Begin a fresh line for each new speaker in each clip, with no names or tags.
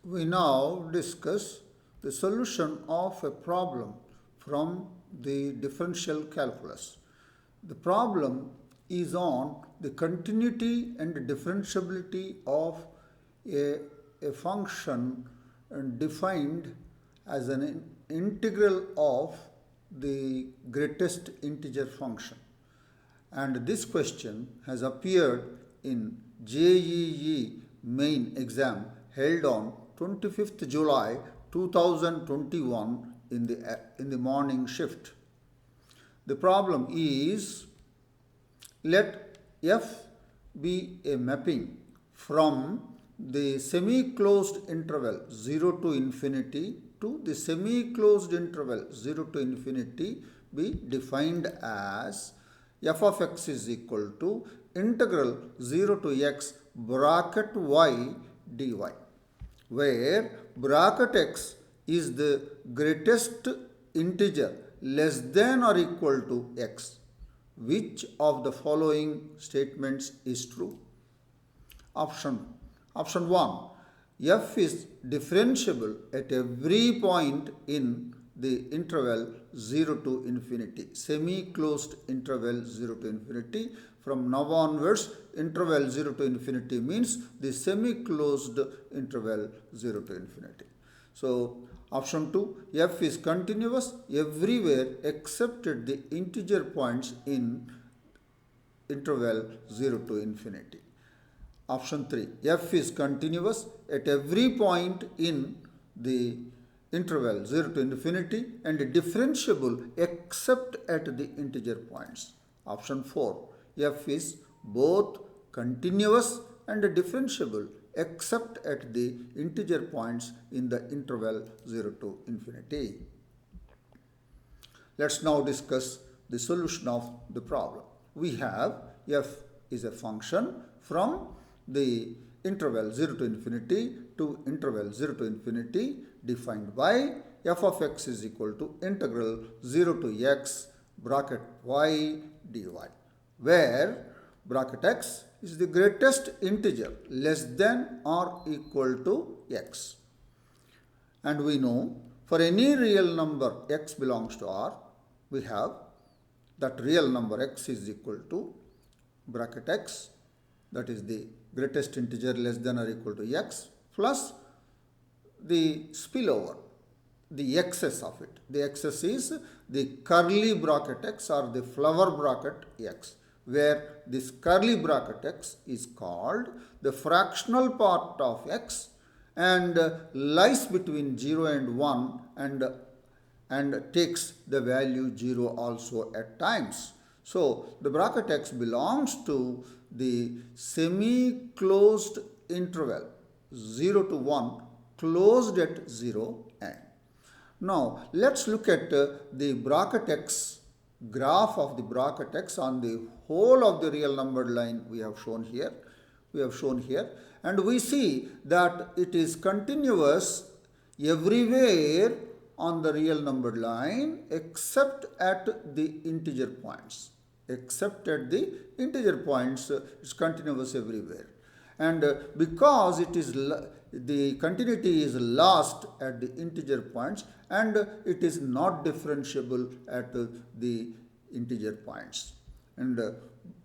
We now discuss the solution of a problem from the differential calculus. The problem is on the continuity and differentiability of a function defined as an integral of the greatest integer function. And this question has appeared in JEE Main exam held on 25th July 2021 in the morning shift. The problem is, let F be a mapping from the semi-closed interval 0 to infinity to the semi-closed interval 0 to infinity be defined as f of x is equal to integral 0 to x bracket y dy, where bracket x is the greatest integer less than or equal to x. Which of the following statements is true? Option 1. F is differentiable at every point in the interval 0 to infinity, semi-closed interval 0 to infinity. From now onwards, interval 0 to infinity means the semi-closed interval 0 to infinity. So, option 2, f is continuous everywhere except at the integer points in interval 0 to infinity. Option 3, f is continuous at every point in the interval 0 to infinity and differentiable except at the integer points. Option 4, f is both continuous and differentiable except at the integer points in the interval 0 to infinity. Let's now discuss the solution of the problem. We have f is a function from the interval 0 to infinity to interval 0 to infinity defined by f of x is equal to integral 0 to x bracket y dy, where bracket x is the greatest integer less than or equal to x. And we know for any real number x belongs to R, we have that real number x is equal to bracket x, that is the greatest integer less than or equal to x, plus the spillover, the excess of it. The excess is the curly bracket x or the flower bracket x, where this curly bracket x is called the fractional part of x and lies between 0 and 1 and takes the value 0 also at times. So, the bracket x belongs to the semi-closed interval 0 to 1 closed at 0 and. Now, let's look at the bracket x, graph of the bracket x on the whole of the real numbered line we have shown here. And we see that it is continuous everywhere on the real numbered line except at the integer points. Except at the integer points, it's continuous everywhere. And because it is the continuity is lost at the integer points and it is not differentiable at the integer points. And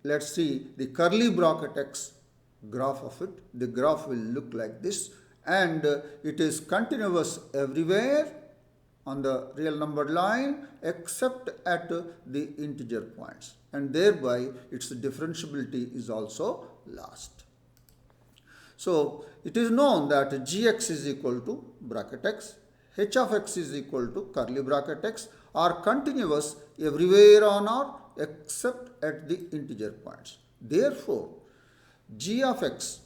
let's see the curly bracket x graph of it. The graph will look like this, and it is continuous everywhere on the real numbered line except at the integer points, and thereby its differentiability is also lost. So, it is known that gx is equal to bracket x, h of x is equal to curly bracket x are continuous everywhere on R except at the integer points. Therefore, g of x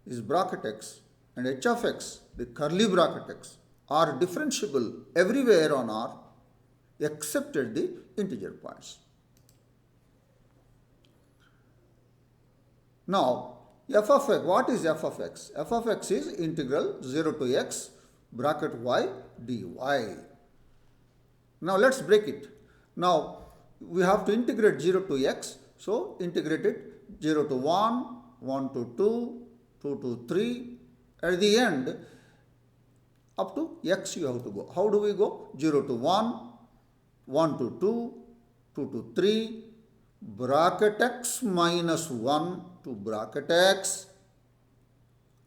is bracket x and h of x, the curly bracket x, are differentiable everywhere on R except at the integer points. Now, f of x, what is f of x? F of x is integral 0 to x bracket y dy. Now, let's break it. Now, we have to integrate 0 to x. So, integrate it 0 to 1, 1 to 2, 2 to 3. At the end, up to x you have to go. How do we go? 0 to 1, 1 to 2, 2 to 3, bracket x minus 1 to bracket x,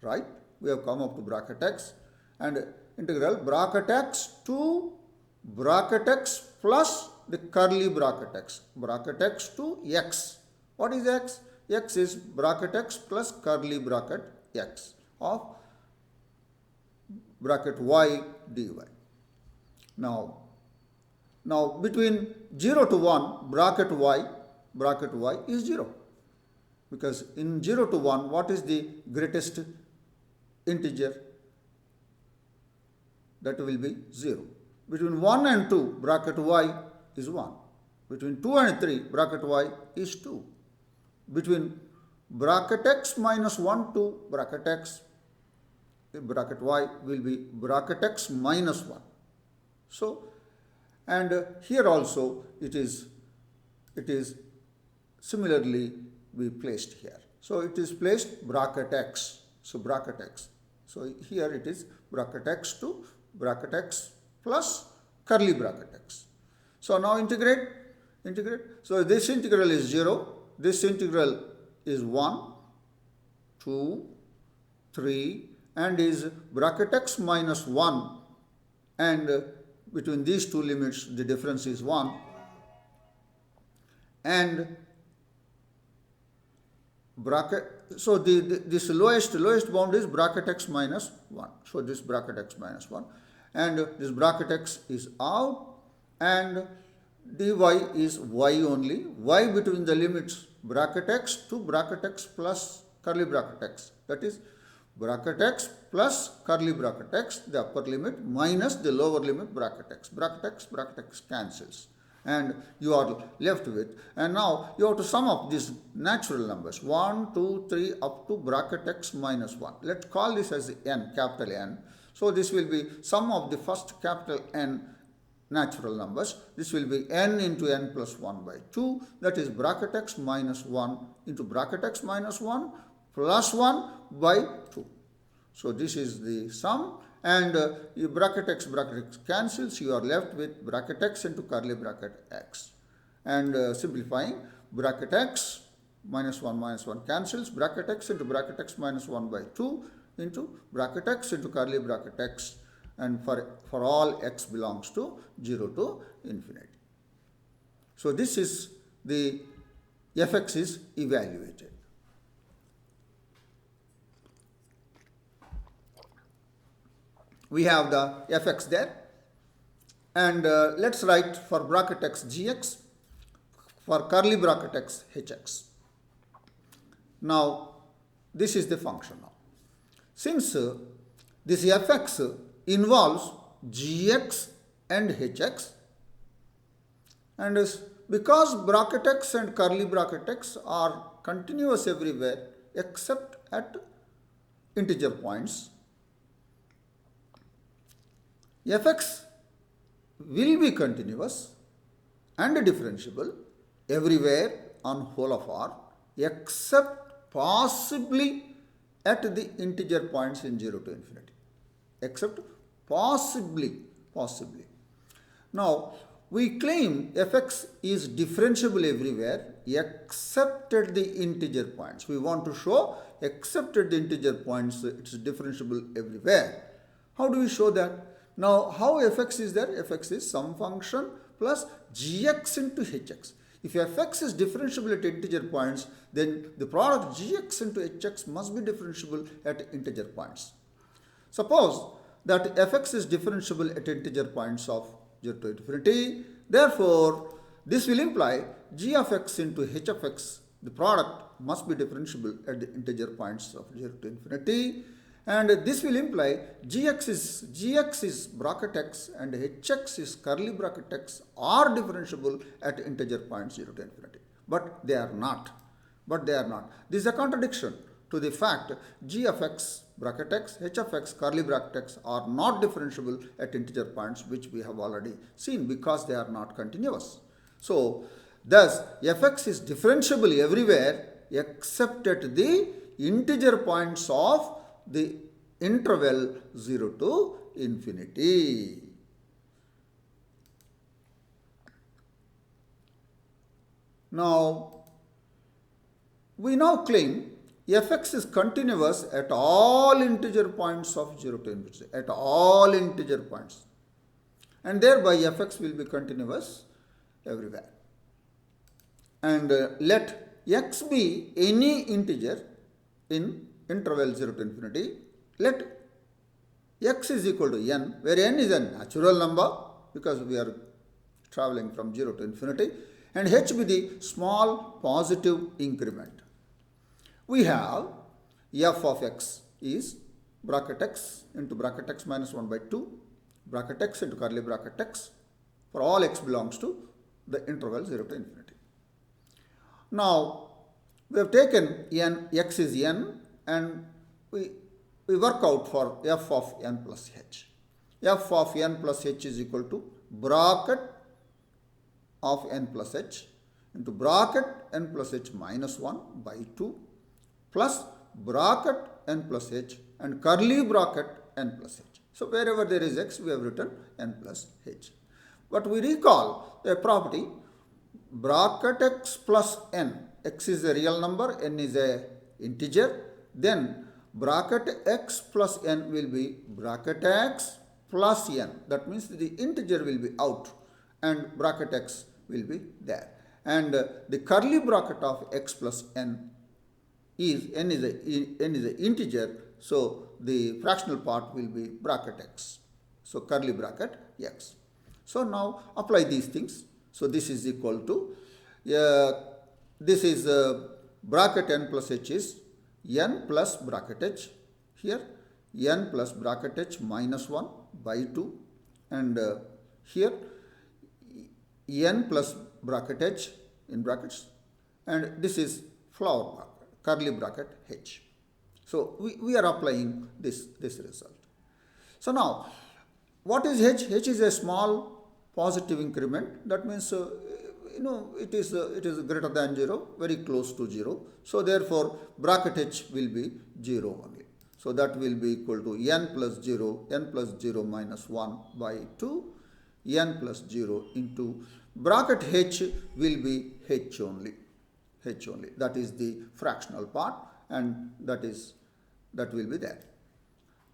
right? We have come up to bracket x, and integral bracket x to bracket x plus the curly bracket x to x. What is x? X is bracket x plus curly bracket x of bracket y dy. Now between 0 to 1, bracket y is 0. Because in 0 to 1, what is the greatest integer? That will be 0. Between 1 and 2, bracket y is 1. Between 2 and 3, bracket y is 2. Between bracket x minus 1 to bracket x, bracket y will be bracket x minus 1. So, and here also it is similarly be placed here. So it is placed bracket x. So bracket x. So here it is bracket x to bracket x plus curly bracket x. So now integrate. So this integral is 0. This integral is 1, 2, 3, and is bracket x minus 1, and between these two limits the difference is 1, and bracket, so this lowest bound is bracket x minus 1. So this bracket x minus 1, and this bracket x is out, and dy is y only, y between the limits bracket x to bracket x plus curly bracket x, that is bracket x plus curly bracket x, the upper limit, minus the lower limit bracket x cancels, and you are left with, and now you have to sum up these natural numbers 1, 2, 3 up to bracket x minus 1. Let's call this as n, capital N. So this will be sum of the first capital N natural numbers. This will be n into n plus 1 by 2, that is bracket x minus 1 into bracket x minus 1 plus 1 by 2. So this is the sum, and bracket x cancels, you are left with bracket x into curly bracket x, and simplifying, bracket x minus 1 cancels, bracket x into bracket x minus 1 by 2 into bracket x into curly bracket x, and for all x belongs to 0 to infinity. So this is the fx is evaluated. We have the fx there, and let's write for bracket x gx, for curly bracket x hx. Now this is the function now. Since this fx involves gx and hx, and because bracket x and curly bracket x are continuous everywhere except at integer points, fx will be continuous and differentiable everywhere on whole of R except possibly at the integer points in 0 to infinity. Except possibly. Now we claim fx is differentiable everywhere except at the integer points. We want to show except at the integer points it is differentiable everywhere. How do we show that? Now how fx is there? Fx is some function plus gx into hx. If fx is differentiable at integer points, then the product gx into hx must be differentiable at integer points. Suppose that fx is differentiable at integer points of 0 to infinity, therefore this will imply g of x into h of x, the product must be differentiable at the integer points of 0 to infinity, and this will imply gx is bracket x and hx is curly bracket x are differentiable at integer points 0 to infinity. But they are not. This is a contradiction to the fact g of x bracket x, h of x curly bracket x are not differentiable at integer points, which we have already seen because they are not continuous. So thus fx is differentiable everywhere except at the integer points of the interval 0 to infinity. Now, we now claim fx is continuous at all integer points of 0 to infinity, at all integer points. And thereby fx will be continuous everywhere. And let x be any integer in interval 0 to infinity. Let x is equal to n, where n is a natural number because we are traveling from 0 to infinity, and h be the small positive increment. We have f of x is bracket x into bracket x minus 1 by 2, bracket x into curly bracket x, for all x belongs to the interval 0 to infinity. Now, we have taken n, x is n, and we work out for f of n plus h. F of n plus h is equal to bracket of n plus h into bracket n plus h minus 1 by 2 plus bracket n plus h and curly bracket n plus h. So, wherever there is x, we have written n plus h. But we recall a property, bracket x plus n, x is a real number, n is a integer, then bracket x plus n will be bracket x plus n. That means the integer will be out and bracket x will be there. And the curly bracket of x plus n is n is an integer, so the fractional part will be bracket x. So curly bracket x. So now apply these things. So this is equal to this is bracket n plus h is n plus bracket h, here n plus bracket h minus 1 by 2, and here n plus bracket h in brackets, and this is flower bracket, curly bracket h. So we are applying this result. So now, what is h? H is a small positive increment. That means it is greater than 0, very close to 0. So therefore, bracket h will be 0 only. So that will be equal to n plus 0 minus 1 by 2, n plus 0 into bracket h will be h only. That is the fractional part, and that will be there.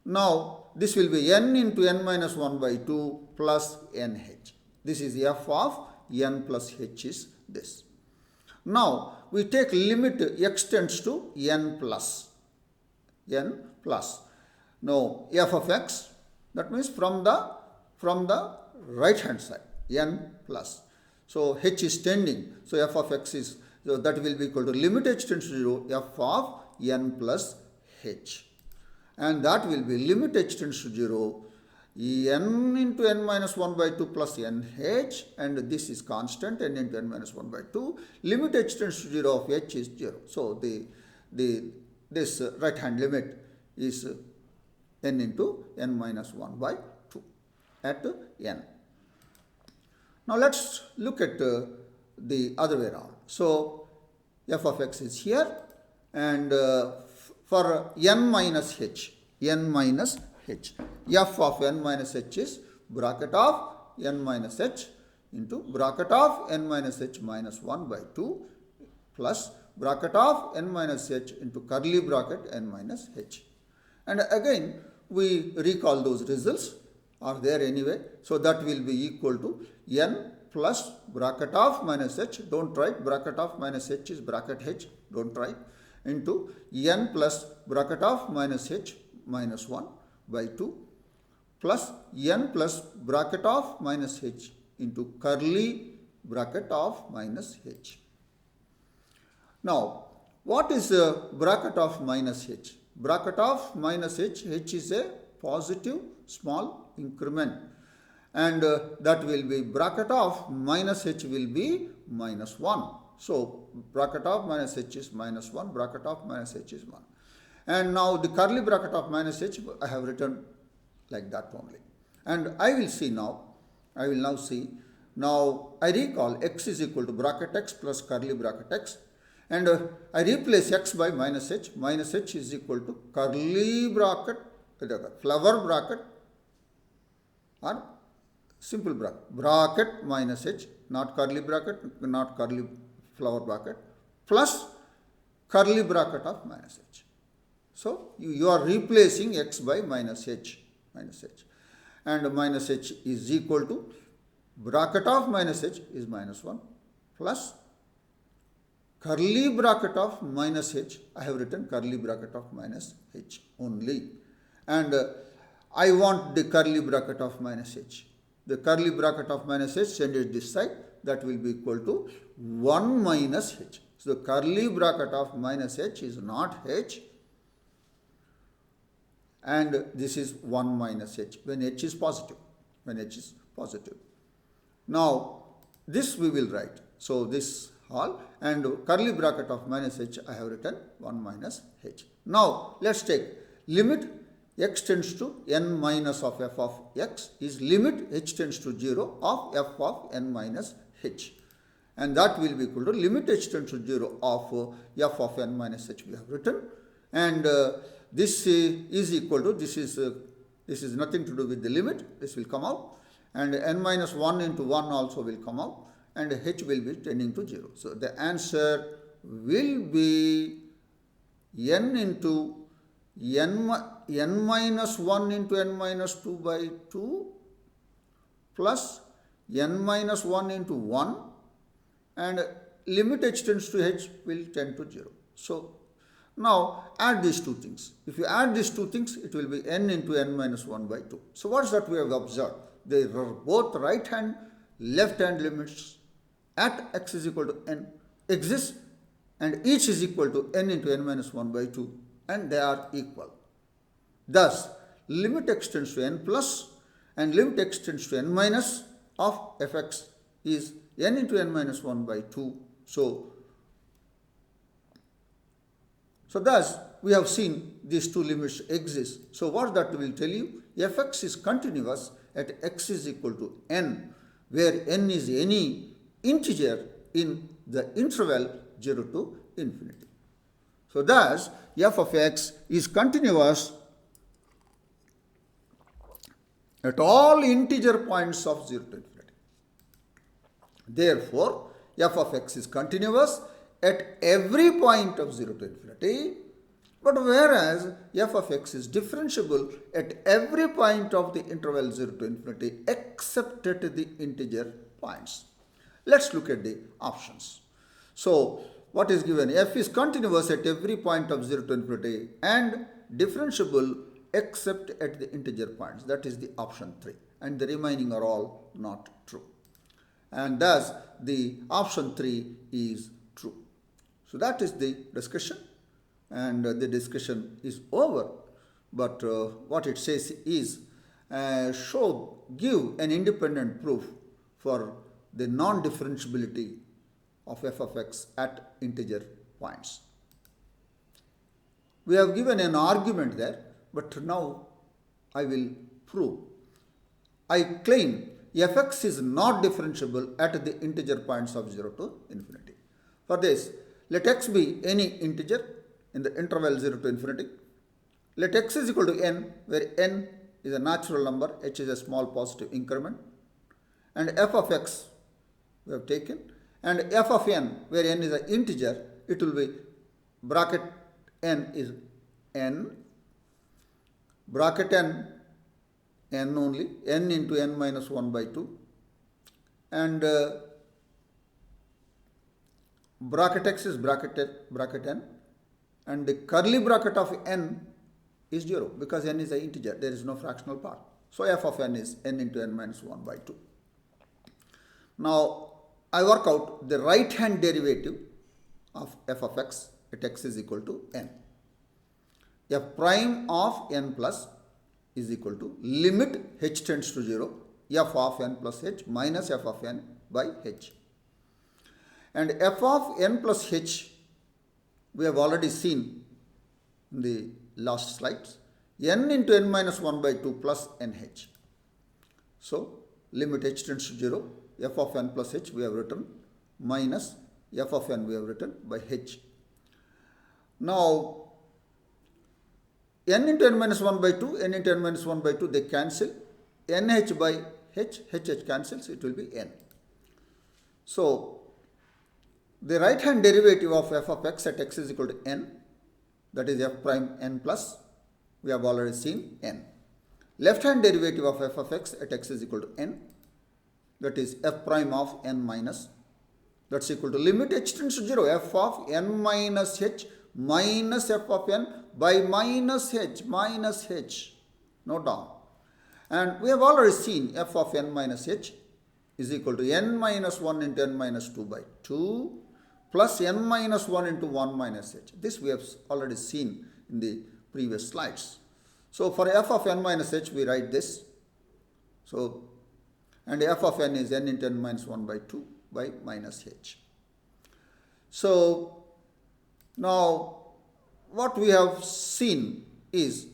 Now, this will be n into n minus 1 by 2 plus nh. This is f of n plus h is this. Now, we take limit x tends to n plus. Now, f of x, that means from the right hand side, n plus. So, h is tending. So, f of x is, so that will be equal to limit h tends to 0, f of n plus h. And that will be limit h tends to 0, n into n minus 1 by 2 plus nh, and this is constant, n into n minus 1 by 2. Limit h tends to 0 of h is 0. So, this right hand limit is n into n minus 1 by 2 at n. Now, let us look at the other way around. So, f of x is here, and for n minus h, f of n minus h is bracket of n minus h into bracket of n minus h minus 1 by 2 plus bracket of n minus h into curly bracket n minus h. And again, we recall those results are there anyway. So that will be equal to n plus bracket of minus h, don't write bracket of minus h is bracket h, don't write, into n plus bracket of minus h minus 1 by 2 plus n plus bracket of minus h into curly bracket of minus h. Now, what is bracket of minus h? Bracket of minus h, h is a positive small increment, and that will be bracket of minus h will be minus 1. So, bracket of minus h is minus 1, bracket of minus h is 1. And now the curly bracket of minus h I have written like that only. And I will now see, now I recall x is equal to bracket x plus curly bracket x, and I replace x by minus h is equal to curly bracket flower bracket or simple bracket minus h, not curly bracket, not curly flower bracket, plus curly bracket of minus h. So you are replacing x by minus h, and minus h is equal to bracket of minus h is minus 1 plus curly bracket of minus h. I have written curly bracket of minus h only, and I want the curly bracket of minus h. The curly bracket of minus h, send it this side, that will be equal to 1 minus h. So the curly bracket of minus h is not h, and this is 1 minus h when h is positive. Now this we will write. So this all, and curly bracket of minus h I have written 1 minus h. Now let's take limit x tends to n minus of f of x is limit h tends to 0 of f of n minus h, and that will be equal to limit h tends to 0 of f of n minus h we have written, and this is equal to, this is nothing to do with the limit, this will come out, and n minus 1 into 1 also will come out, and h will be tending to 0. So the answer will be n into n minus 1 into n minus 2 by 2 plus n minus 1 into 1, and limit h tends to h will tend to 0. So now add these two things. If you add these two things, it will be n into n minus 1 by 2. So what is that we have observed? They are both right hand, left hand limits at x is equal to n exist, and each is equal to n into n minus 1 by 2, and they are equal. Thus, limit x tends to n plus and limit x tends to n minus of fx is n into n minus 1 by 2. So thus we have seen these two limits exist. So what that will tell you? Fx is continuous at x is equal to n, where n is any integer in the interval 0 to infinity. So thus f of x is continuous at all integer points of 0 to infinity. Therefore, f of x is continuous at every point of 0 to infinity, but whereas f of x is differentiable at every point of the interval 0 to infinity except at the integer points. Let's look at the options. So what is given? F is continuous at every point of 0 to infinity and differentiable except at the integer points. That is the option 3, and the remaining are all not true. And thus the option 3 is true. So that is the discussion, and the discussion is over. But what it says is give an independent proof for the non-differentiability of f of x at integer points. We have given an argument there, but now I will prove. I claim fx is not differentiable at the integer points of 0 to infinity. For this, let x be any integer in the interval 0 to infinity. Let x is equal to n, where n is a natural number, h is a small positive increment, and f of x we have taken, and f of n, where n is an integer, it will be bracket n is n, bracket n only, n into n minus 1 by 2, and bracket x is bracket n, and the curly bracket of n is 0 because n is an integer, there is no fractional part. So f of n is n into n minus 1 by 2. Now I work out the right hand derivative of f of x at x is equal to n. F prime of n plus is equal to limit h tends to 0 f of n plus h minus f of n by h. And f of n plus h we have already seen in the last slides, n into n minus 1 by 2 plus nh. So limit h tends to 0, f of n plus h we have written minus f of n we have written by h. Now n into n minus 1 by 2, n into n minus 1 by 2, they cancel. nh by h cancels, it will be n. So, the right hand derivative of f of x at x is equal to n, that is f prime n plus, we have already seen n. Left hand derivative of f of x at x is equal to n, that is f prime of n minus, that's equal to limit h tends to 0, f of n minus h minus f of n by minus h, note down. And we have already seen f of n minus h is equal to n minus 1 into n minus 2 by 2 plus n minus 1 into 1 minus h. This we have already seen in the previous slides. So for f of n minus h, we write this. So, and f of n is n into n minus 1 by 2 by minus h. So, now what we have seen is,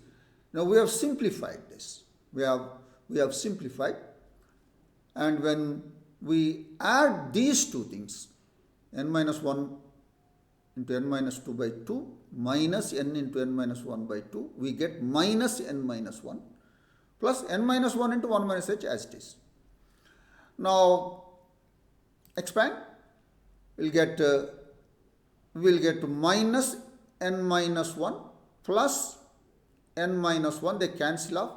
now we have simplified this. We have simplified, and when we add these two things, n minus 1 into n minus 2 by 2 minus n into n minus 1 by 2, we get minus n minus 1 plus n minus 1 into 1 minus h as it is. Now, expand, we'll get minus n minus 1 plus n minus 1, they cancel off,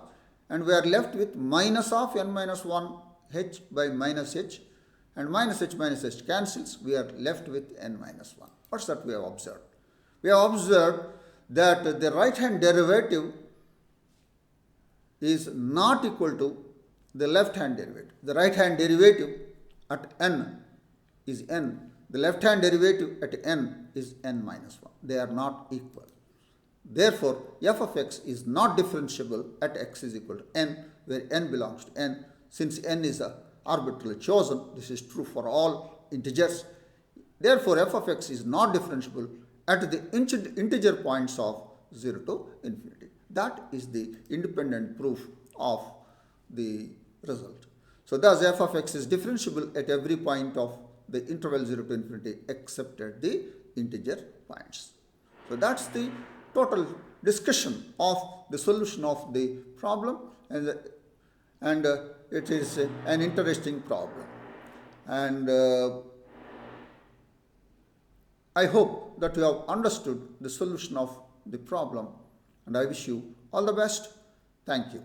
and we are left with minus of n minus 1 h by minus h, and minus h cancels, we are left with n minus 1. What's that we have observed? We have observed that the right hand derivative is not equal to the left hand derivative. The right hand derivative at n is n. The left hand derivative at n is n minus 1. They are not equal. Therefore, f of x is not differentiable at x is equal to n, where n belongs to n. Since n is arbitrarily chosen, this is true for all integers. Therefore, f of x is not differentiable at the integer points of 0 to infinity. That is the independent proof of the result. So, thus f of x is differentiable at every point of the interval 0 to infinity except at the integer points. So, that's the total discussion of the solution of the problem, and it is an interesting problem. And I hope that you have understood the solution of the problem, and I wish you all the best. Thank you.